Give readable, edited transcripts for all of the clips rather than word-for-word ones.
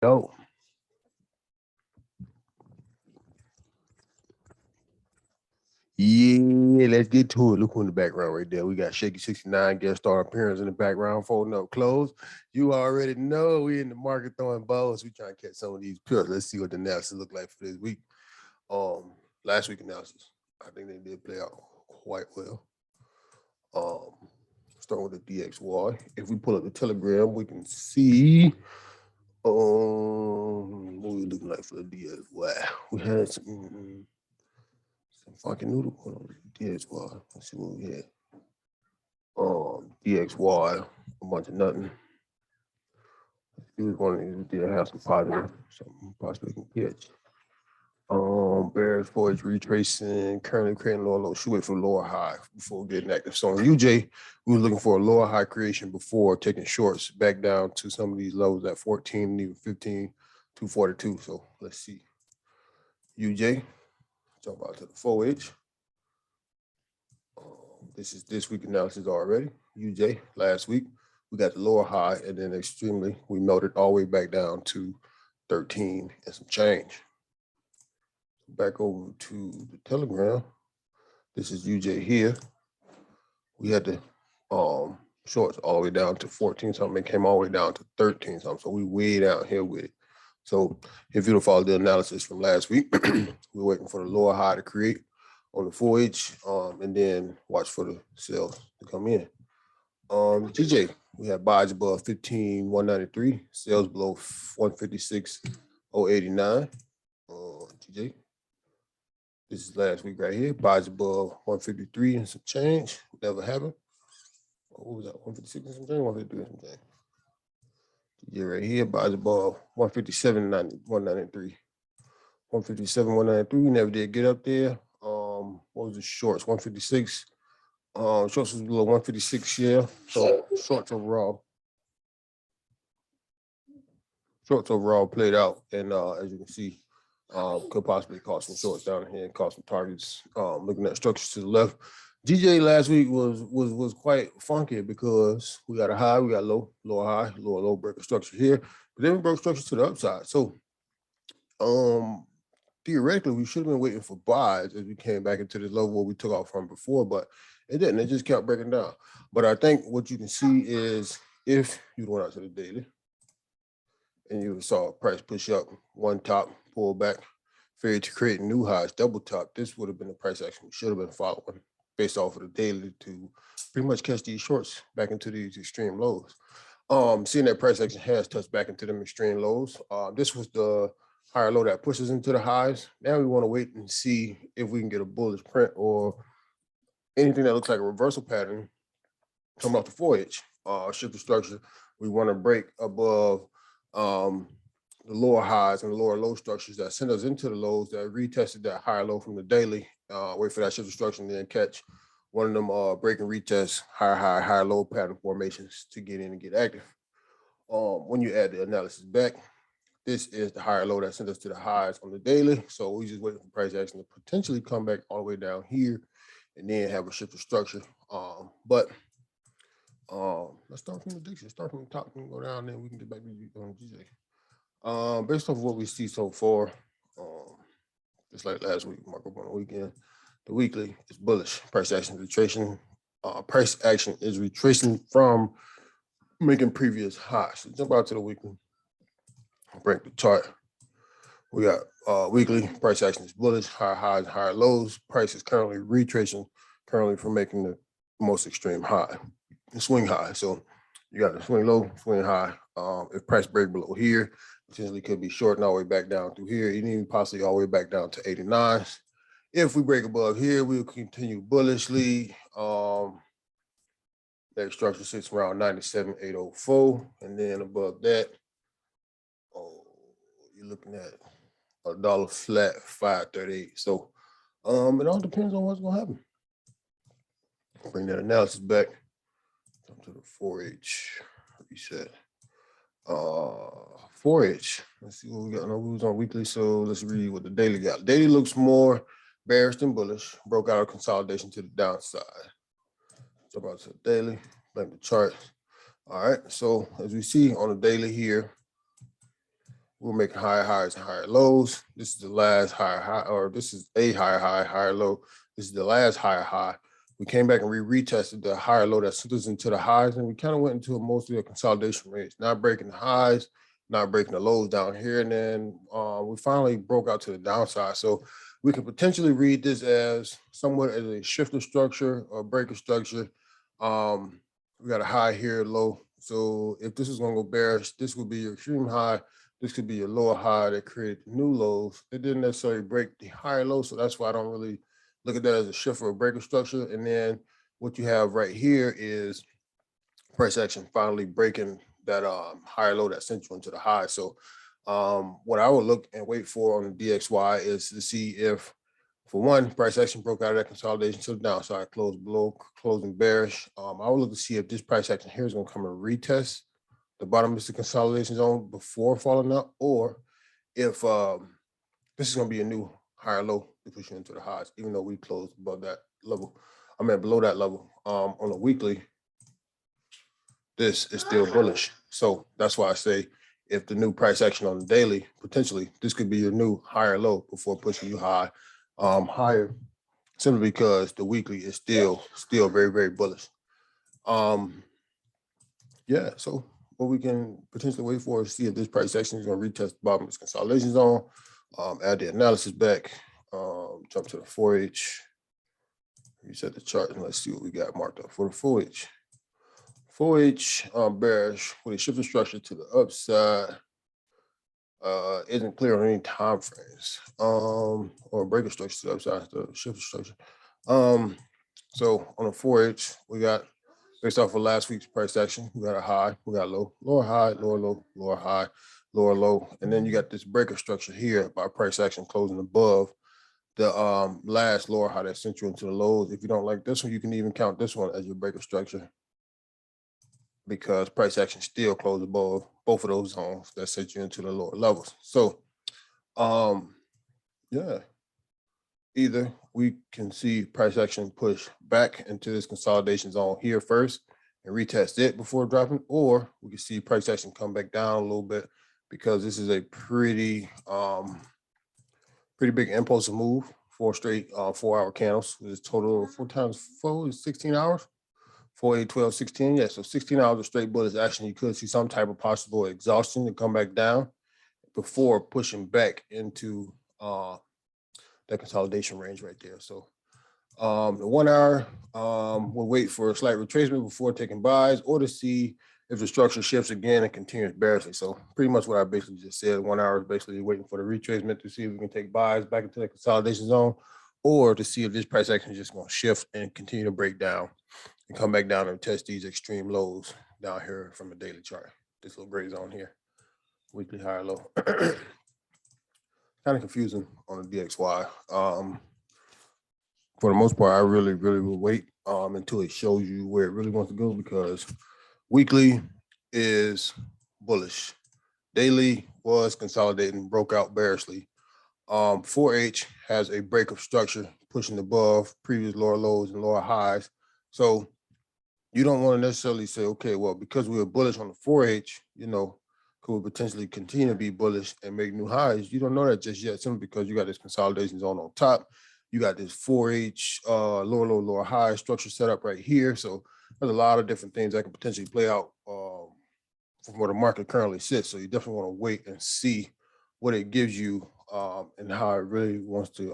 go. Yeah, let's get to it. Look who in the background right there. We got Shaky 69 guest star appearance in the background, folding up clothes. You already know we in the market throwing balls. We trying to catch some of these pills. Let's see what the analysis look like for this week. Last week analysis, I think they did play out quite well. Starting with the DXY. If we pull up the Telegram, we can see what we looking like for the DXY. We had some fucking noodle going on DXY. Let's see what we had. DXY, a bunch of nothing. It was one of these did have some positive, something possibly can catch. Bears Forex retracing, currently creating lower low. Should wait for lower high before getting active. So on UJ, we were looking for a lower high creation before taking shorts back down to some of these lows at 14 and even 15, 242. So let's see. UJ, jump out to the 4H. This is this week analysis already. UJ last week, we got the lower high and then extremely, we melted all the way back down to 13 and some change. Back over to the Telegram. This is UJ here. We had the shorts all the way down to 14 something. It came all the way down to 13 something. So we way down here with it. So if you follow the analysis from last week, we're waiting for the lower high to create on the 4H, and then watch for the sales to come in. GJ, we have buys above 15,193, sales below 156,089. GJ, this is last week right here. Buys above 153 and some change. Never happened. What was that? 156 and some change, 153 and some change. GJ right here, buys above 157,193. 157,193. We never did get up there. What was the shorts? 156. Shorts was below 156, yeah. So shorts overall played out, and as you can see, could possibly cause some shorts down here and cause some targets. Looking at structures to the left, GJ last week was quite funky because we got a high, we got low, lower high, lower low, break a structure here, but then we broke structure to the upside. So theoretically, we should have been waiting for buys as we came back into this level where we took off from before, but it didn't. It just kept breaking down. But I think what you can see is if you went out to the daily and you saw a price push up, one top, pull back, fade to create new highs, double top, this would have been the price action we should have been following based off of the daily to pretty much catch these shorts back into these extreme lows. Seeing that price action has touched back into them extreme lows. This was the higher low that pushes into the highs. Now we want to wait and see if we can get a bullish print or anything that looks like a reversal pattern coming off the 4H. Shift the structure. We want to break above the lower highs and the lower low structures that send us into the lows that retested that higher low from the daily. Wait for that shift of structure and then catch one of them break and retest higher high, higher low pattern formations to get in and get active. When you add the analysis back, this is the higher low that sent us to the highs on the daily. So we just waiting for price action to potentially come back all the way down here and then have a shift of structure. Let's start from the prediction. Start from the top and go down, then we can get back to GJ. Based off of what we see so far, just like last week, mark up on the weekend, the weekly is bullish. Price action retracing. Price action is retracing from making previous highs. So jump out to the weekly. Break the chart. We got weekly price action is bullish, higher highs, higher lows. Price is currently retracing, currently from making the most extreme high, the swing high. So you got the swing low, swing high. If price break below here, potentially could be shorting all the way back down through here, even possibly all the way back down to 89s. If we break above here, we'll continue bullishly. That structure sits around 97,804, and then above that, you're looking at $1 flat, 538. So it all depends on what's gonna happen. Bring that analysis back. Come to the 4H reset. 4H. Let's see what we got. No, we was on weekly, so let's read what the daily got. Daily looks more bearish than bullish. Broke out of consolidation to the downside. Jump out to the daily. Blank the chart. All right. So as we see on the daily here, we're making higher highs and higher lows. This is the last higher high, or this is a higher high, higher low. This is the last higher high. We came back and retested the higher low that sent us into the highs, and we kind of went into mostly a consolidation range, not breaking the highs, not breaking the lows down here. And then we finally broke out to the downside. So we can potentially read this as somewhat as a shifter structure or breaker structure. We got a high here, low. So if this is going to go bearish, this would be your extreme high. This could be your lower high that created new lows. It didn't necessarily break the higher low. So that's why I don't really look at that as a shift or a breaker structure. And then what you have right here is price action finally breaking that higher low that sent you into the high. So what I would look and wait for on the DXY is to see if, for one, price action broke out of that consolidation to the downside, closed below, closing bearish. I would look to see if this price action here is going to come and retest the bottom of the consolidation zone before falling up, or if this is going to be a new higher low to push you into the highs, even though we closed above that level. I mean, below that level. On a weekly, this is still bullish. So that's why I say if the new price action on the daily, potentially, this could be your new higher low before pushing you higher, simply because the weekly is still very, very bullish. Yeah, so what we can potentially wait for is see if this price action is going to retest the bottom of this consolidation zone. Add the analysis back, jump to the 4H, reset the chart, and let's see what we got marked up for the 4H. 4H bearish with a shifting structure to the upside. Isn't clear on any time frames, or breaker structure to the upside, the shifting structure. So on the 4H, we got, based off of last week's price action, we got a high, we got low, lower high, lower low, lower high, lower low, and then you got this breaker structure here by price action closing above the last lower high that sent you into the lows. If you don't like this one, you can even count this one as your breaker structure, because price action still closed above both of those zones that sent you into the lower levels. So yeah, either we can see price action push back into this consolidation zone here first and retest it before dropping, or we can see price action come back down a little bit, because this is a pretty big impulsive move. 4 straight 4-hour candles. This total 4 times 4 is 16 hours. 4, 8, 12, 16. Yeah, so 16 hours of straight bullish action. You could see some type of possible exhaustion to come back down before pushing back into that consolidation range right there. So the 1 hour, we'll wait for a slight retracement before taking buys, or to see if the structure shifts again and continues bearishly. So pretty much what I basically just said. 1 hour is basically waiting for the retracement to see if we can take buys back into the consolidation zone, or to see if this price action is just going to shift and continue to break down and come back down and test these extreme lows down here from the daily chart. This little gray zone here, weekly higher low. Kind of confusing on the DXY. For the most part, I really will wait until it shows you where it really wants to go, because weekly is bullish. Daily was consolidating, broke out bearishly. 4H has a break of structure pushing above previous lower lows and lower highs. So you don't want to necessarily say, okay, well, because we were bullish on the 4H, could we potentially continue to be bullish and make new highs? You don't know that just yet, simply because you got this consolidation zone on top. You got this 4H lower low, lower high structure set up right here. So there's a lot of different things that can potentially play out from where the market currently sits. So you definitely want to wait and see what it gives you and how it really wants to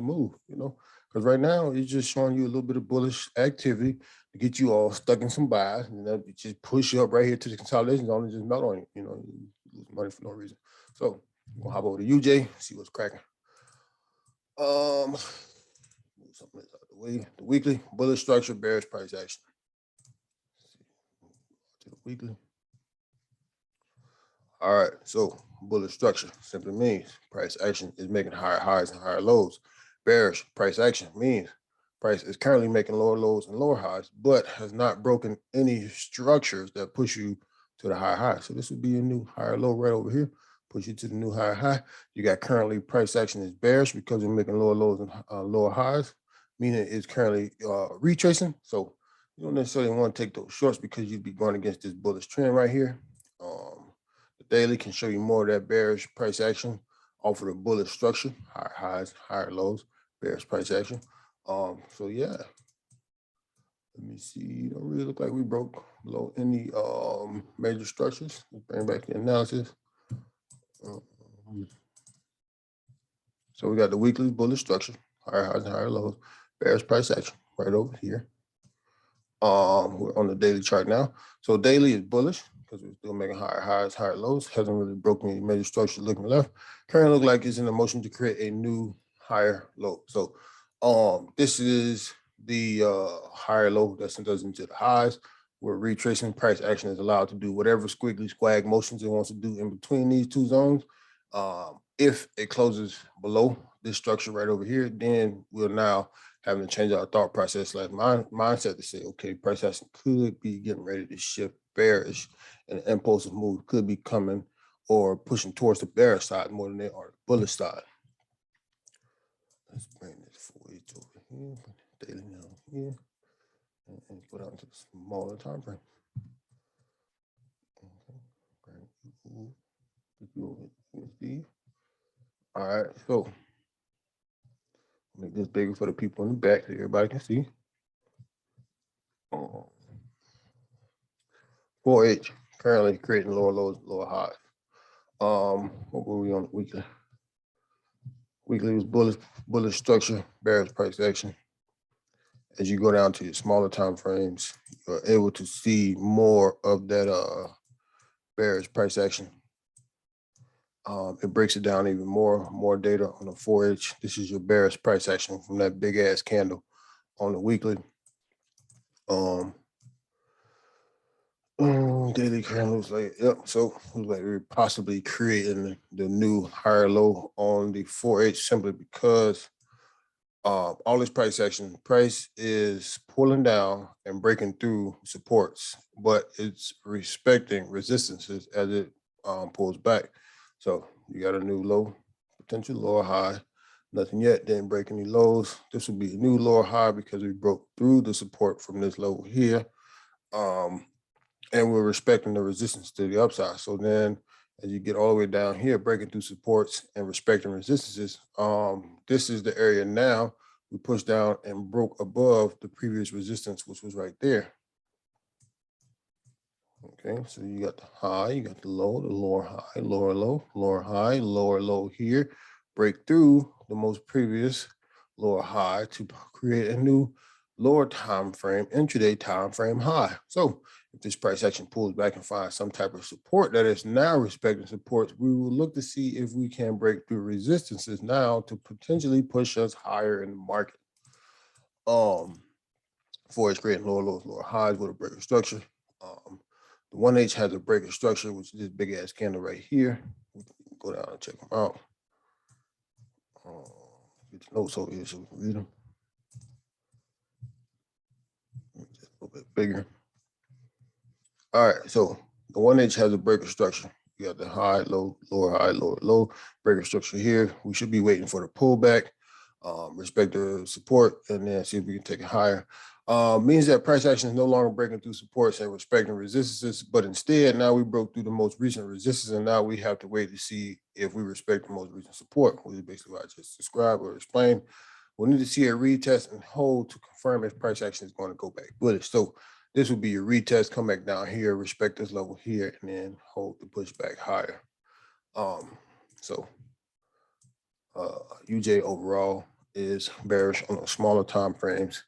move, because right now it's just showing you a little bit of bullish activity to get you all stuck in some buys, and then just push you up right here to the consolidation zone and just melt on you. You lose money for no reason. So we'll hop over to UJ, see what's cracking. Move something out of the way. The weekly bullish structure, bearish price action. To the weekly. All right, so bullish structure simply means price action is making higher highs and higher lows. Bearish price action means price is currently making lower lows and lower highs, but has not broken any structures that push you to the higher high. So this would be a new higher low right over here, push you to the new higher high. You got currently price action is bearish because we're making lower lows and lower highs, meaning it's currently retracing. So you don't necessarily want to take those shorts, because you'd be going against this bullish trend right here. The Daily can show you more of that bearish price action off of the bullish structure, higher highs, higher lows, bearish price action. So yeah, let me see. Don't really look like we broke below any major structures. Let's bring back the analysis. So we got the weekly bullish structure, higher highs and higher lows, bearish price action right over here. We're on the daily chart now. So daily is bullish because we're still making higher highs, higher lows. Hasn't really broken any major structure looking left. Currently look like it's in a motion to create a new higher low. So this is the higher low that sent us into the highs. We're retracing. Price action is allowed to do whatever squiggly squag motions it wants to do in between these two zones. If it closes below this structure right over here, then we'll now having to change our thought process, like mindset to say, okay, price action could be getting ready to shift bearish, and an impulsive move could be coming or pushing towards the bearish side more than they are the bullish side. Let's bring this 4H over here, put daily down here, and put out to the smaller time frame. Okay. All right, so make this bigger for the people in the back so everybody can see. 4H currently creating lower lows, lower highs. What were we on the weekly? Weekly was bullish structure, bearish price action. As you go down to your smaller time frames, you're able to see more of that bearish price action. It breaks it down even more data on the 4H. This is your bearish price action from that big ass candle on the weekly. Daily current looks like, yep. So looks like we're possibly creating the new higher low on the 4H simply because all this price action, price is pulling down and breaking through supports, but it's respecting resistances as it pulls back. So you got a new low, potential lower high, nothing yet, didn't break any lows. This will be a new lower high because we broke through the support from this level here. And we're respecting the resistance to the upside. So then as you get all the way down here, breaking through supports and respecting resistances, this is the area now we pushed down and broke above the previous resistance, which was right there. Okay, so you got the high, you got the lower high, lower low, lower high, lower low here, break through the most previous lower high to create a new lower time frame, intraday time frame high. So if this price action pulls back and finds some type of support that is now respecting supports, we will look to see if we can break through resistances now to potentially push us higher in the market. For it's creating lower lows, lower highs with a breaker structure. The 1H has a breaker structure, which is this big ass candle right here. We can go down and check them out. Get the notes over here so we can read them. Just a little bit bigger. All right, so the 1H has a breaker structure. You got the high, low, lower, low breaker structure here. We should be waiting for the pullback, respect the support, and then see if we can take it higher. Means that price action is no longer breaking through supports and respecting resistances, but instead now we broke through the most recent resistance, and now we have to wait to see if we respect the most recent support, which is basically what I just described or explained. We'll need to see a retest and hold to confirm if price action is going to go back bullish. So this would be your retest, come back down here, respect this level here, and then hold the push back higher. UJ overall is bearish on the smaller time frames.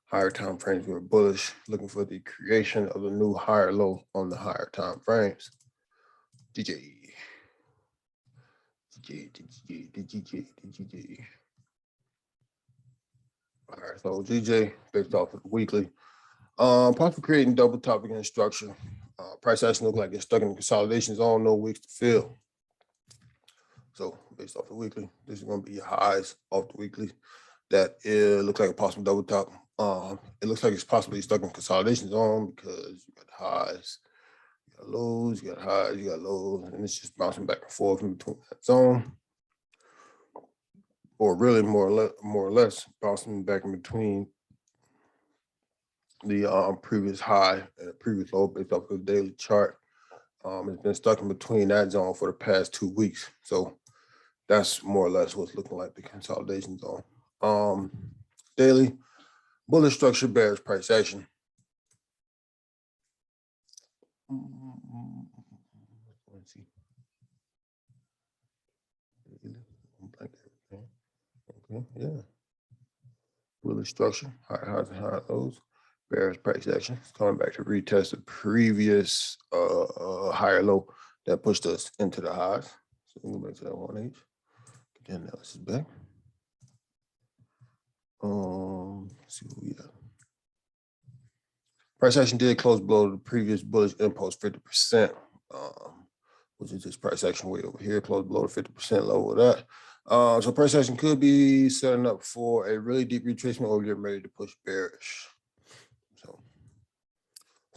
Higher time frames were bullish, looking for the creation of a new higher low on the higher time frames. DJ. All right, so GJ based off of the weekly. Possibly creating double top against structure. Price action look like it's stuck in the consolidation zone, no weeks to fill. So based off the weekly, this is going to be your highs off the weekly. That looks like a possible double top. It looks like it's possibly stuck in consolidation zone because you got highs, you got lows, you got highs, you got lows, and it's just bouncing back and forth in between that zone. Or really more or less bouncing back in between the previous high and the previous low based off of the daily chart. It's been stuck in between that zone for the past 2 weeks. So that's more or less what's looking like the consolidation zone. Daily, bullish structure, bearish price action. Let's see. Okay, yeah. Bullish structure, high highs and high lows, bearish price action. It's coming back to retest the previous higher low that pushed us into the highs. So we'll go back to that 1H. Get the analysis back. Let's see what we got. Price action did close below the previous bullish impulse 50%, which is this price action way over here, close below the 50% level of that. So price action could be setting up for a really deep retracement or getting ready to push bearish. So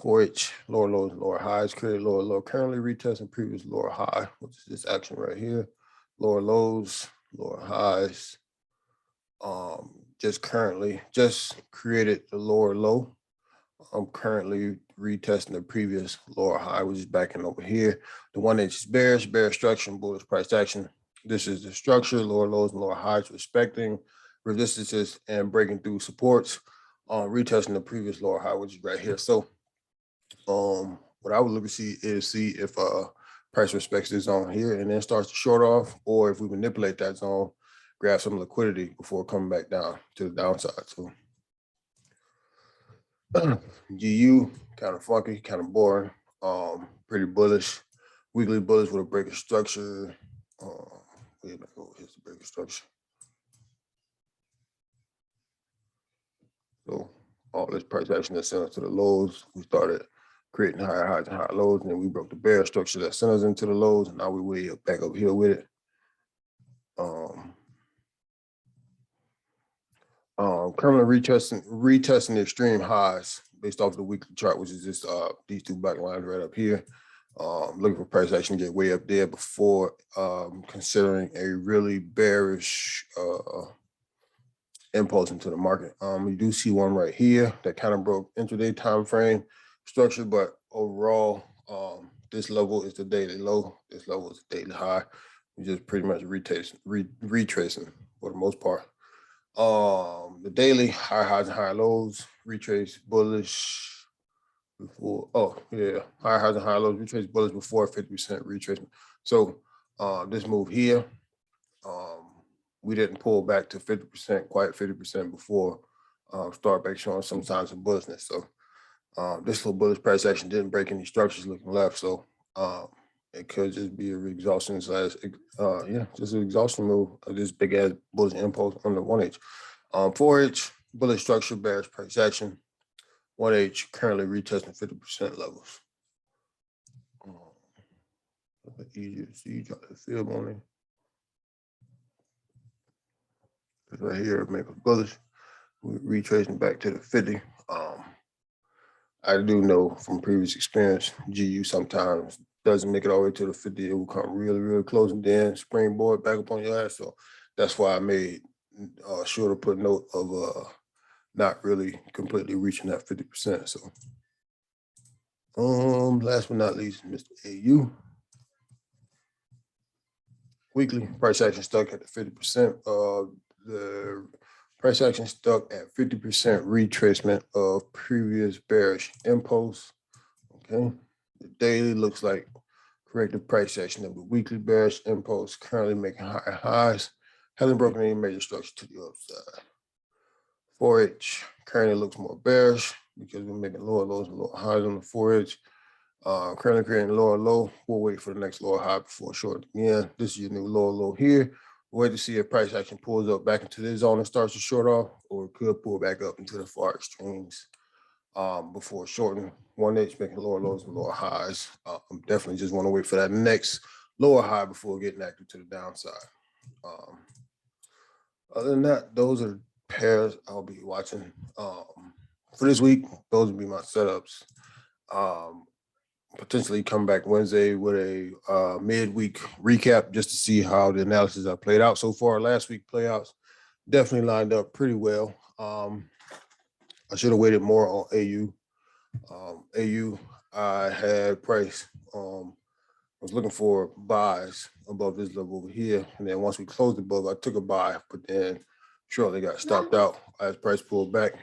4H, lower lows, lower highs, created lower low, currently retesting previous lower high, which is this action right here. Lower lows, lower highs. Just created the lower low. I'm currently retesting the previous lower high, which is backing over here. The 1H is bearish structure, and bullish price action. This is the structure, lower lows and lower highs, respecting resistances and breaking through supports, retesting the previous lower high, which is right here. So what I would look to see if price respects this zone here and then starts to short off, or if we manipulate that zone, grab some liquidity before coming back down to the downside. So GU, kind of funky, kind of boring, pretty bullish. Weekly bullish with a breaker structure. Here's the breaker structure. So all this price action that sent us to the lows, we started creating higher highs and higher lows, and then we broke the bear structure that sent us into the lows, and now we're way up back over here with it. Currently retesting the extreme highs based off the weekly chart, which is just these two black lines right up here. Looking for price action to get way up there before considering a really bearish impulse into the market. We do see one right here that kind of broke intraday time frame structure, but overall, this level is the daily low. This level is the daily high. We just pretty much retracing for the most part. The daily higher highs and higher lows, retrace bullish before. Oh yeah, higher highs and higher lows, retrace bullish before 50% retracement. So this move here, we didn't pull back to 50%, quite 50% before start back showing some signs of bullishness. So this little bullish price action didn't break any structures looking left. So it could just be a exhaustion slash, just an exhaustion move of this big ass bullish impulse on the 1H. 4H, bullish structure, bearish price action. 1H currently retesting 50% levels. Easier to see, drop the fib on it. Right here, make a bullish. We're retracing back to the 50. I do know from previous experience, GU sometimes doesn't make it all the way to the 50. It will come really, really close and then springboard back up on your ass. So that's why I made sure to put note of not really completely reaching that 50%. So last but not least, Mr. AU. Weekly price action stuck at the 50%. The price action stuck at 50% retracement of previous bearish impulse. Okay. The daily looks like corrective price action of the weekly bearish impulse, currently making higher highs. Hasn't broken any major structure to the upside. 4H currently looks more bearish because we're making lower lows and lower highs on the 4H. Currently creating lower low. We'll wait for the next lower high before short again. This is your new lower low here. We'll wait to see if price action pulls up back into this zone and starts to short off, or it could pull back up into the far extremes before shorting. 1H making lower lows and lower highs. I'm definitely just want to wait for that next lower high before getting active to the downside. Other than that, those are the pairs I'll be watching for this week. Those will be my setups. Potentially come back Wednesday with a midweek recap just to see how the analysis I played out so far. Last week playouts definitely lined up pretty well. I should have waited more on AU. AU, I had price I was looking for buys above this level over here. And then once we closed above, I took a buy, but then shortly got stopped out as price pulled back.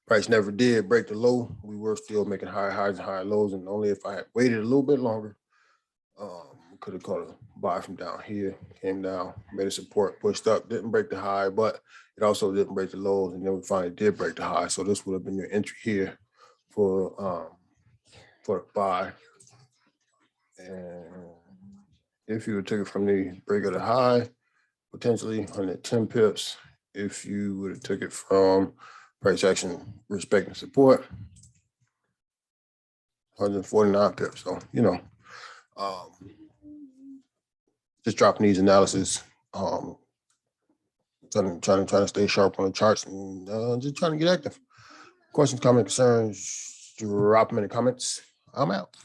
Price never did break the low. We were still making higher highs and higher lows. And only if I had waited a little bit longer, could have caught a buy from down here, came down, made a support, pushed up, didn't break the high, but it also didn't break the lows. And then we finally did break the high. So this would have been your entry here for the buy. And if you would take it from the break of the high, potentially 110 pips. If you would have took it from price action respecting support, 149 pips. So, you know, just dropping these analysis, trying to stay sharp on the charts and just trying to get active. Questions, comments, concerns, drop them in the comments. I'm out.